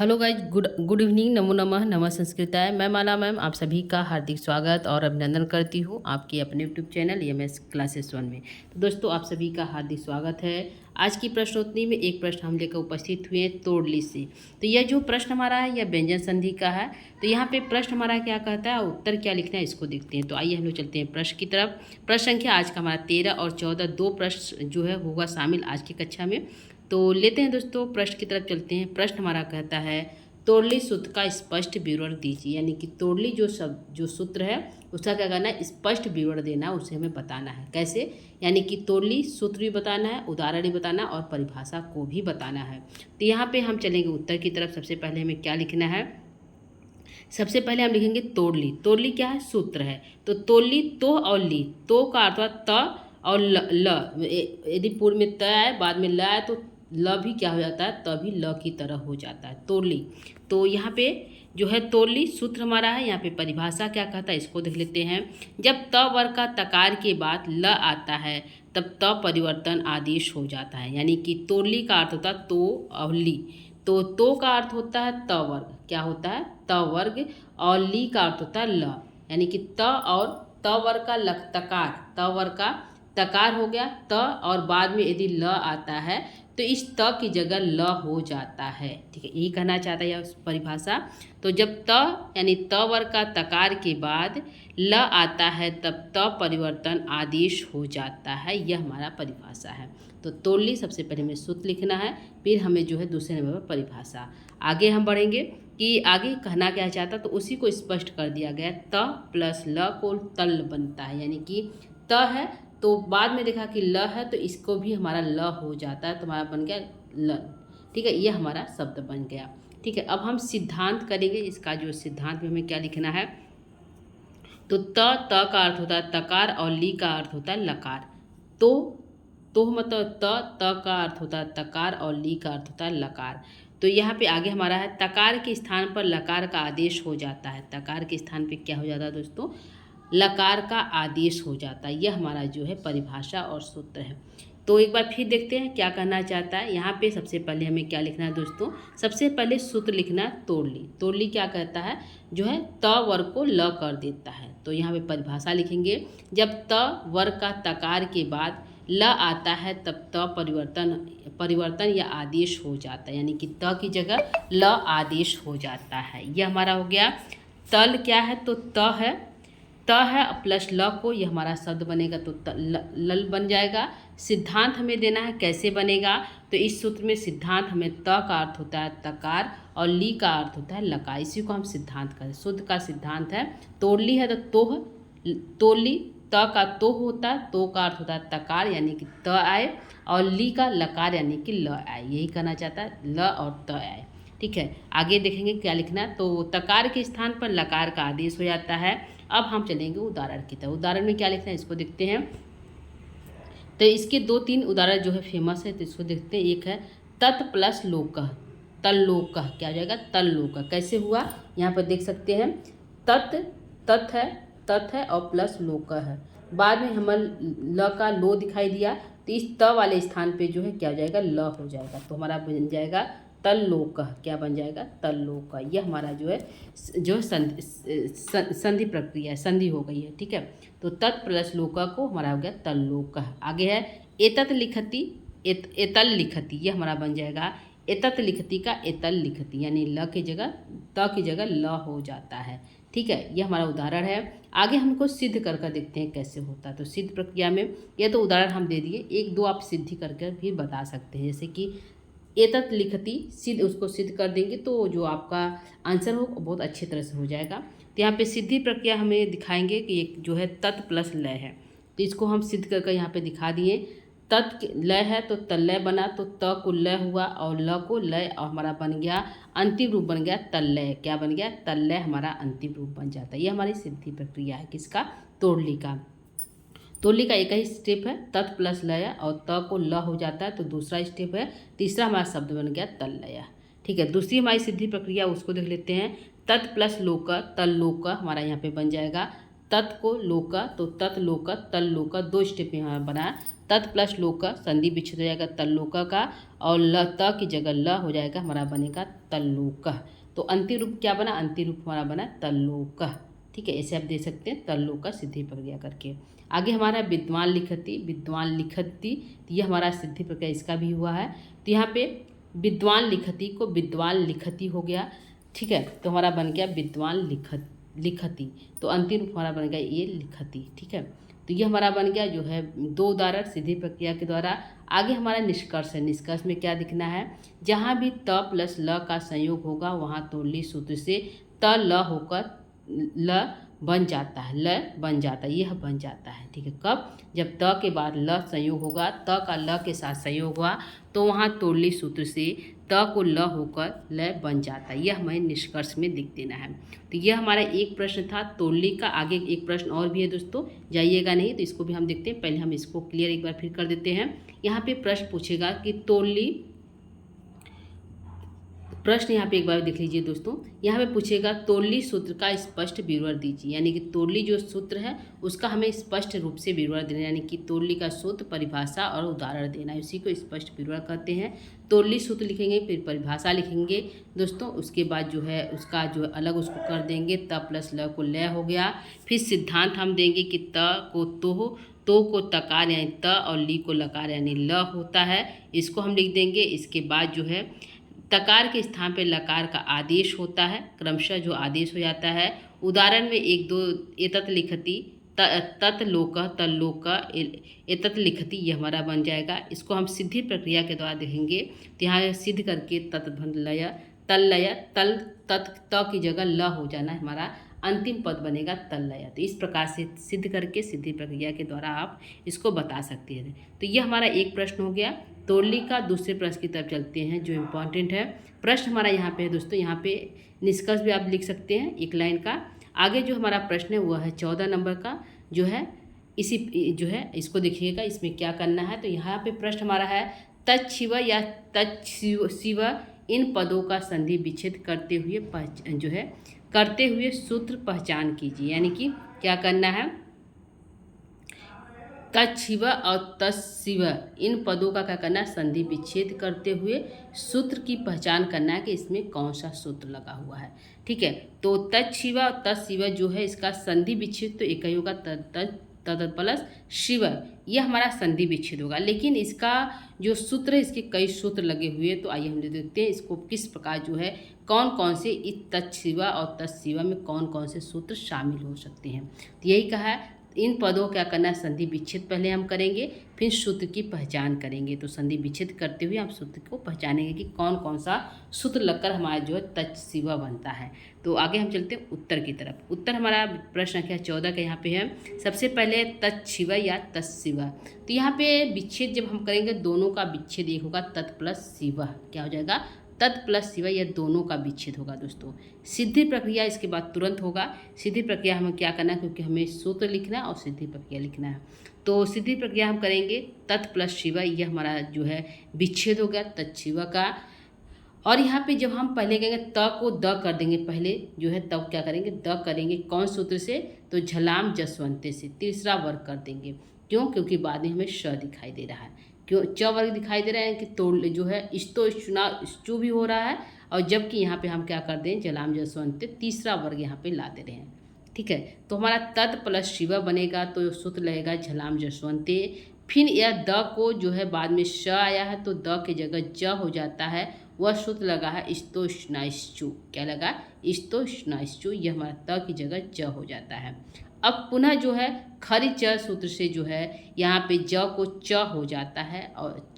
Hello guys, good good evening. नमो नमः, नमः संस्कृताय। मैं माला मैम आप सभी का हार्दिक स्वागत और अभिनंदन करती हूँ आपके अपने यूट्यूब चैनल EMS क्लासेस 1 में। तो दोस्तों, आप सभी का हार्दिक स्वागत है। आज की प्रश्नोत्तरी में एक प्रश्न हम लेकर उपस्थित हुए हैं तोड़ली से। तो यह जो प्रश्न हमारा है यह व्यंजन संधि का है। तो यहाँ पे प्रश्न हमारा क्या कहता है, उत्तर क्या लिखना है इसको देखते हैं। तो आइए हम लोग चलते हैं प्रश्न की तरफ। प्रश्न संख्या आज का हमारा 13 और 14 दो प्रश्न जो है होगा शामिल आज की कक्षा में। तो लेते हैं दोस्तों, प्रश्न की तरफ चलते हैं। प्रश्न हमारा कहता है तोड़ली सूत्र का स्पष्ट विवरण दीजिए। यानी कि तोड़ली जो सूत्र है उसका क्या करना है, स्पष्ट विवरण देना, उसे हमें बताना है। कैसे? यानी कि तोड़ली सूत्र भी बताना है, उदाहरण भी बताना और परिभाषा को भी बताना है। तो यहाँ पे हम चलेंगे उत्तर की तरफ। सबसे पहले हमें क्या लिखना है, सबसे पहले हम लिखेंगे तोड़ली। तोड़ली क्या है? सूत्र है। तो तोड़ली तो और ली, तो का अर्थ त और ल यदि पूर्व में त आए बाद में ल आए तो ल भी क्या हो जाता है, तभी ल की तरह हो जाता है तोड़ली। तो यहाँ पे जो है तोड़ली सूत्र हमारा है। यहाँ पे परिभाषा क्या कहता है इसको देख लेते हैं। जब त वर्ग का तकार के बाद ल आता है तब त परिवर्तन आदेश हो जाता है। यानी कि तोड़ली का अर्थ होता है तो और ली। तो का अर्थ होता है त वर्ग, क्या होता है त वर्ग, और ली का अर्थ होता है ल। यानी कि त और त वर्ग का तकार, त वर्ग का तकार हो गया त, और बाद में यदि ल आता है तो इस त की जगह ल हो जाता है। ठीक है, यही कहना चाहता है यह परिभाषा। तो जब त यानी त वर्ग का तकार के बाद ल आता है तब त परिवर्तन आदेश हो जाता है। यह हमारा परिभाषा है। तो तोड़ली सबसे पहले हमें सूत्र लिखना है, फिर हमें जो है दूसरे नंबर पर परिभाषा। आगे हम बढ़ेंगे कि आगे कहना क्या चाहता, तो उसी को स्पष्ट कर दिया गया। त प्लस ल को तल बनता है। यानी कि त है तो बाद में देखा कि ल है तो इसको भी हमारा ल हो जाता है, तो हमारा बन गया ल। ठीक है, ये हमारा शब्द बन गया। ठीक है, अब हम सिद्धांत करेंगे। इसका जो सिद्धांत में हमें क्या लिखना है, तो त का अर्थ होता है तकार और ली का अर्थ होता है लकार। तो मतलब त का अर्थ होता है तकार और ली का अर्थ होता है लकार। तो यहाँ पे आगे हमारा है तकार के स्थान पर लकार का आदेश हो जाता है। तकार के स्थान पे क्या हो जाता है दोस्तों, लकार का आदेश हो जाता है। यह हमारा जो है परिभाषा और सूत्र है। तो एक बार फिर देखते हैं क्या कहना चाहता है। यहाँ पे सबसे पहले हमें क्या लिखना है दोस्तों, सबसे पहले सूत्र लिखना है तोड़ली। तोड़ली क्या कहता है, जो है त वर्ग को ल कर देता है। तो यहाँ पे परिभाषा लिखेंगे। जब त वर्ग का तकार के बाद ल आता है तब त परिवर्तन या आदेश हो जाता है। यानी कि त की जगह ल आदेश हो जाता है। यह हमारा हो गया। तल क्या है, तो त है प्लस ल को, यह हमारा शब्द बनेगा तो लल बन जाएगा। सिद्धांत हमें देना है, कैसे बनेगा, तो इस सूत्र में सिद्धांत हमें त का अर्थ होता है तकार और ली का अर्थ होता है लकार। इसी को हम सिद्धांत करें। शुद्ध का सिद्धांत है तोड़ली है तो तोड़ली त का तो होता है, तो का अर्थ होता है तकार यानी कि त आए, और ली का लकार यानी कि ल आए। यही कहना चाहता है, ल और त आए। ठीक है, आगे देखेंगे क्या लिखना है। तो तकार के स्थान पर लकार का आदेश हो जाता है। अब हम चलेंगे उदाहरण की तरफ। उदाहरण में क्या लिखना है इसको देखते हैं। तो इसके 2-3 उदाहरण जो है फेमस है, तो इसको देखते हैं। एक है तत् प्लस लोकः, तल लोकः क्या हो जाएगा, तल लोकः। कैसे हुआ, यहाँ पर देख सकते हैं। तत् है और प्लस लोकः है, बाद में हमारे ल का लो दिखाई दिया, तो इस त वाले स्थान पे जो है क्या हो जाएगा, ल हो जाएगा। तो हमारा बन जाएगा तल्लोकः। क्या बन जाएगा, तल्लोकः। यह हमारा जो है संधि प्रक्रिया है, संधि हो गई है। ठीक है, तो तत् प्लस लोकः को हमारा हो गया तल्लोकः। आगे है एतत् लिखति, एतल लिखति। यह हमारा बन जाएगा एतत् लिखति का एतल लिखति, यानी ल की जगह त की जगह ल हो जाता है। ठीक है, यह हमारा उदाहरण है। आगे हमको सिद्ध करके देखते हैं कैसे होता है। तो सिद्ध प्रक्रिया में यह तो उदाहरण हम दे दिए, 1-2 आप सिद्धि करके भी बता सकते हैं। जैसे कि एतत् लिखति, सिद्ध उसको सिद्ध कर देंगे तो जो आपका आंसर हो बहुत अच्छी तरह से हो जाएगा। तो यहाँ पे सिद्धि प्रक्रिया हमें दिखाएंगे कि एक जो है तत् प्लस लय है, तो इसको हम सिद्ध करके यहाँ पे दिखा दिए। तत् लय है तो तल्लय बना, तो त को लय हुआ और ल को लय, और हमारा बन गया अंतिम रूप बन गया तल्लय। क्या बन गया, तल्लय हमारा अंतिम रूप बन जाता है। ये हमारी सिद्धि प्रक्रिया है किसका, तोड़ली का। तोड़ली का एक ही स्टेप है, तत् प्लस लय, और त को ल हो जाता है तो दूसरा स्टेप है। तीसरा हमारा शब्द बन गया तल्लय। ठीक है, दूसरी हमारी सिद्धि प्रक्रिया उसको देख लेते हैं। तत् प्लस लोकः, तल्लोकः हमारा यहाँ पे बन जाएगा तत् को लोका, तो तत् लोका तल लोका, दो स्टेप में हमारा बनाया। तत् प्लस लोका संधि विच्छेद हो जाएगा तल लोका का, और ल त की जगह ल हो जाएगा, हमारा बनेगा तल्लोका। तो अंतिम रूप क्या बना, अंतिम रूप हमारा बना तल्लोका। ठीक है, ऐसे आप दे सकते हैं तल्लोका सिद्धि प्रक्रिया करके। आगे हमारा विद्वान लिखती, विद्वान लिखती, तो ये हमारा सिद्धि प्रक्रिया इसका भी हुआ है। तो यहाँ पे विद्वान लिखती को विद्वान लिखती हो गया। ठीक है, तो हमारा बन गया विद्वान लिखती। तो अंतिम रूप हमारा बन गया ये लिखती। ठीक है, तो ये हमारा बन गया जो है 2 उदाहरण सिद्धि प्रक्रिया के द्वारा। आगे हमारा निष्कर्ष है। निष्कर्ष में क्या दिखना है, जहाँ भी त प्लस ल का संयोग होगा वहाँ तोड़ली सूत्र से त ल होकर ल बन जाता है, ल बन जाता है, यह बन जाता है। ठीक है, कब, जब त के बाद ल संयोग होगा, त का ल के साथ संयोग हुआ तो वहाँ तोड़ली सूत्र से त को ल होकर ल बन जाता है। यह हमें निष्कर्ष में दिख देना है। तो यह हमारा एक प्रश्न था तोड़ली का। आगे एक प्रश्न और भी है दोस्तों, जाइएगा नहीं, तो इसको भी हम देखते हैं। पहले हम इसको क्लियर एक बार फिर कर देते हैं। यहाँ पे प्रश्न पूछेगा कि तोड़ली, प्रश्न यहाँ पे एक बार देख लीजिए दोस्तों। यहाँ पे पूछेगा तोड़ली सूत्र का स्पष्ट विवरण दीजिए, यानी कि तोड़ली जो सूत्र है उसका हमें स्पष्ट रूप से विवरण देना है, यानी कि तोड़ली का सूत्र, परिभाषा और उदाहरण देना है, उसी को स्पष्ट विवरण कहते हैं। तोड़ली सूत्र लिखेंगे, फिर परिभाषा लिखेंगे दोस्तों, उसके बाद जो है उसका जो अलग उसको कर देंगे, त प्लस ल को ल हो गया। फिर सिद्धांत हम देंगे कि त को तो को तकार यानी त और ली को लकार यानी ल होता है, इसको हम लिख देंगे। इसके बाद जो है तकार के स्थान पे लकार का आदेश होता है, क्रमशः जो आदेश हो जाता है। उदाहरण में 1 2 एतत् लिखती, तत् लोक तल्लोक एतत् लिखती, ये हमारा बन जाएगा। इसको हम सिद्धि प्रक्रिया के द्वारा देखेंगे। तो यहाँ सिद्ध करके तत्भन लय तल लय, तल तत् त की जगह ल हो जाना, हमारा अंतिम पद बनेगा तल लय। तो इस प्रकार से सिद्ध करके सिद्धि प्रक्रिया के द्वारा आप इसको बता सकते हैं। तो ये हमारा एक प्रश्न हो गया। तोड़ली का दूसरे प्रश्न की तरफ चलते हैं जो इम्पॉर्टेंट है। प्रश्न हमारा यहाँ पे है दोस्तों, यहाँ पे निष्कर्ष भी आप लिख सकते हैं एक लाइन का। आगे जो हमारा प्रश्न है वह है 14 नंबर का, जो है इसी जो है इसको देखिएगा, इसमें क्या करना है। तो यहाँ पे प्रश्न हमारा है तच्छिव या तच्छिव इन पदों का संधि विच्छेद करते हुए सूत्र पहचान कीजिए, यानी कि क्या करना है, तच्छिव और तस्शिव इन पदों का क्या करना है, संधि विच्छेद करते हुए सूत्र की पहचान करना है कि इसमें कौन सा सूत्र लगा हुआ है। ठीक है, तो तच्छिव और तस्शिव जो है इसका संधि विच्छेद तो एक ही होगा, तद प्लस शिव, यह हमारा संधि विच्छेद होगा। लेकिन इसका जो सूत्र है, इसके कई सूत्र लगे हुए, तो आइए हम देखते हैं इसको किस प्रकार जो है कौन कौन से इस तच्छिव और तस्शिव में कौन कौन से सूत्र शामिल हो सकते हैं। तो यही कहा है, इन पदों क्या करना है, संधि विच्छेद पहले हम करेंगे, फिर सूत्र की पहचान करेंगे। तो संधि विच्छेद करते हुए हम सूत्र को पहचानेंगे कि कौन कौन सा सूत्र लगकर हमारा जो है तच्छिव बनता है। तो आगे हम चलते हैं उत्तर की तरफ। उत्तर हमारा प्रश्न संख्या 14 का यहाँ पे है। सबसे पहले तच्छिव या तस्शिव, तो यहाँ पे विच्छेद जब हम करेंगे दोनों का विच्छेद एक होगा, तत् प्लस शिव, क्या हो जाएगा, तत् प्लस शिव, यह दोनों का विच्छेद होगा दोस्तों। सिद्धि प्रक्रिया इसके बाद तुरंत होगा। सिद्धि प्रक्रिया हमें क्या करना है, क्योंकि हमें सूत्र लिखना है और सिद्धि प्रक्रिया लिखना है। तो सिद्धि प्रक्रिया हम करेंगे, तत् प्लस शिव, यह हमारा जो है विच्छेद हो गया तच्छिव का। और यहाँ पे जब हम पहले कहेंगे त को द कर देंगे, पहले जो है तब क्या करेंगे, द करेंगे कौन सूत्र से, तो झलाम जसवंते से, तीसरा वर्ग कर देंगे। क्यों, क्योंकि बाद में हमें श दिखाई दे रहा है, क्यों च वर्ग दिखाई दे रहा है कि तोड़ जो है इस्तो चू भी हो रहा है, और जबकि यहाँ पे हम क्या कर दें, जलाम जसवंते तीसरा वर्ग यहाँ पे ला दे रहे हैं। ठीक है, तो हमारा तत् प्लस शिव बनेगा, तो सूत्र लगेगा झलाम जसवंते। फिर यह द को जो है बाद में श आया है, तो द की जगह ज हो जाता है, वह सूत्र लगा है इस्तोष्णाइश्चु, क्या लगा, इस्तोष्णाइश्चु, यह हमारा त की जगह ज हो जाता है। अब पुनः जो है खरी च सूत्र से जो है यहाँ पे ज को च हो जाता है, और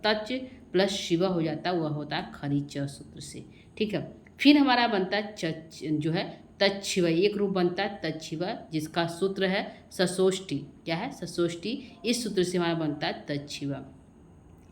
तच प्लस शिव हो जाता है, वह होता है खरी च सूत्र से। ठीक है, फिर हमारा बनता है जो है तच्छिव, एक रूप बनता है तच्छिव, जिसका सूत्र है ससोष्टी, क्या है, ससोष्टी, इस सूत्र से हमारा बनता है तच्छिव।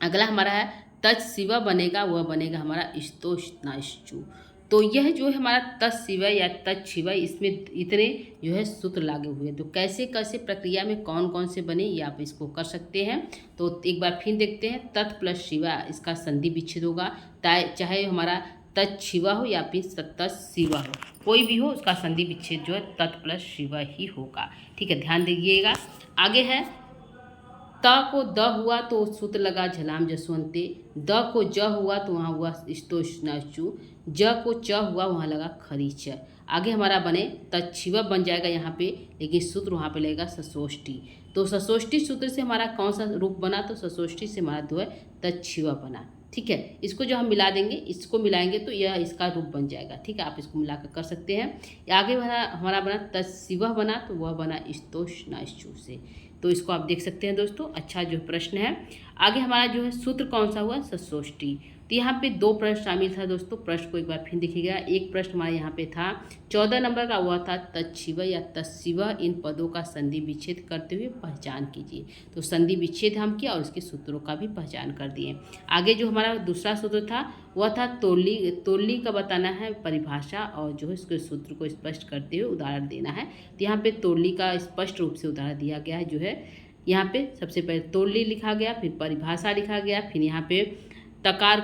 अगला हमारा है तच्छिव बनेगा, वह बनेगा हमारा इस्तोष्णाइश्चु। तो यह जो है हमारा तच्छिव या तच्छिव, इसमें इतने जो है सूत्र लागे हुए हैं। तो कैसे कैसे प्रक्रिया में कौन कौन से बने, ये आप इसको कर सकते हैं। तो एक बार फिर देखते हैं, तत् प्लस शिव इसका संधि विच्छेद होगा, चाहे हमारा तत् शिवा हो या फिर तत् शिवा हो, कोई भी हो उसका संधि विच्छेद जो है तत् प्लस शिवा ही होगा। ठीक है, ध्यान दीजिएगा। आगे है त को द हुआ तो सूत्र लगा झलाम जसवंते, द को ज हुआ तो वहाँ हुआ स्तोष्णाचु, ज को च हुआ वहाँ लगा खरीच। आगे हमारा बने तच्छिव बन जाएगा यहाँ पे, लेकिन सूत्र वहाँ पे लगेगा ससोष्टी। तो ससोष्टी सूत्र से हमारा कौन सा रूप बना, तो ससोष्टी से हमारा जो है तच्छिव बना। ठीक है, इसको जो हम मिला देंगे, इसको मिलाएंगे तो यह इसका रूप बन जाएगा। ठीक है, आप इसको मिलाकर कर सकते हैं। आगे हमारा बना तत्शिव बना, तो वह बना स्तोष्णाचु से। तो इसको आप देख सकते हैं दोस्तों, अच्छा जो प्रश्न है। आगे हमारा जो है सूत्र कौन सा हुआ, ससोष्टी। तो यहाँ पे 2 प्रश्न शामिल था दोस्तों, प्रश्न को एक बार फिर देखिएगा। एक प्रश्न हमारे यहाँ पे था 14 नंबर का, वह था तच्छिव या तत्शिव इन पदों का संधि विच्छेद करते हुए पहचान कीजिए। तो संधि विच्छेद हम किया और उसके सूत्रों का भी पहचान कर दिए। आगे जो हमारा दूसरा सूत्र था वह था तोड़ली का बताना है परिभाषा और जो है उसके सूत्र को स्पष्ट करते हुए उदाहरण देना है। तो यहाँ पे तोड़ली का स्पष्ट रूप से उदाहरण दिया गया है। जो है यहाँ पे सबसे पहले तोड़ली लिखा गया, फिर परिभाषा लिखा गया, फिर यहाँ पे तकार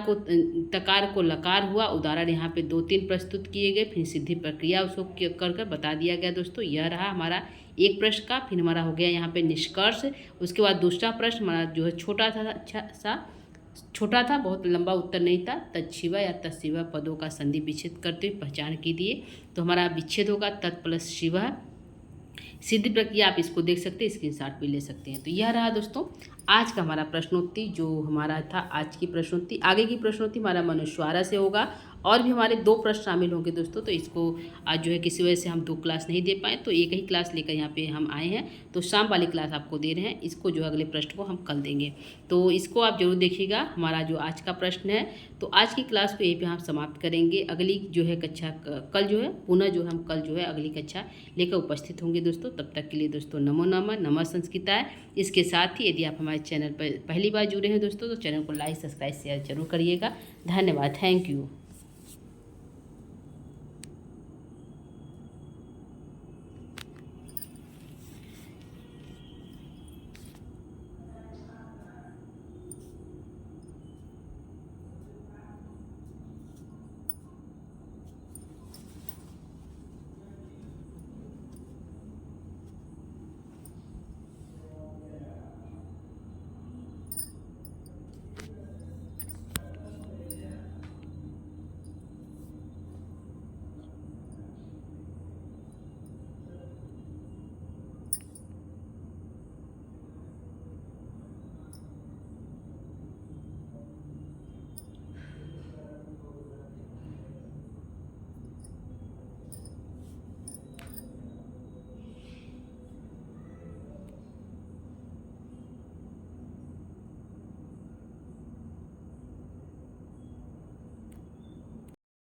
को लकार हुआ, उदाहरण यहाँ पे 2-3 प्रस्तुत किए गए, फिर सिद्धि प्रक्रिया उसको कर बता दिया गया दोस्तों। यह रहा हमारा एक प्रश्न का। फिर हमारा हो गया यहाँ पे निष्कर्ष। उसके बाद दूसरा प्रश्न हमारा जो है छोटा था, बहुत लंबा उत्तर नहीं था। तच्छिव या तत्शिव पदों का संधि विच्छेद करते हुए पहचान कीजिए। तो हमारा विच्छेद होगा तत् प्लस शिव। सिद्धि प्रक्रिया आप इसको देख सकते हैं, स्क्रीनशॉट भी ले सकते हैं। तो यह रहा दोस्तों आज का हमारा प्रश्नोत्तरी, जो हमारा था आज की प्रश्नोत्तरी। आगे की प्रश्नोत्तरी हमारा मनुस्वारा से होगा और भी हमारे 2 प्रश्न शामिल होंगे दोस्तों। तो इसको आज जो है किसी वजह से हम 2 क्लास नहीं दे पाए, तो एक ही क्लास लेकर यहाँ पे हम आए हैं। तो शाम वाली क्लास आपको दे रहे हैं, इसको जो अगले प्रश्न को हम कल देंगे। तो इसको आप जरूर देखिएगा। हमारा जो आज का प्रश्न है, तो आज की क्लास को यहीं पे हम समाप्त करेंगे। अगली जो है कक्षा कल जो है पुनः जो हम कल जो है अगली कक्षा लेकर उपस्थित होंगे दोस्तों। तब तक के लिए दोस्तों नमो नमः, नमः संस्कृताय। इसके साथ ही यदि आप हमारे चैनल पर पहली बार जुड़े हैं दोस्तों, तो चैनल को लाइक सब्सक्राइब शेयर जरूर करिएगा। धन्यवाद, थैंक यू।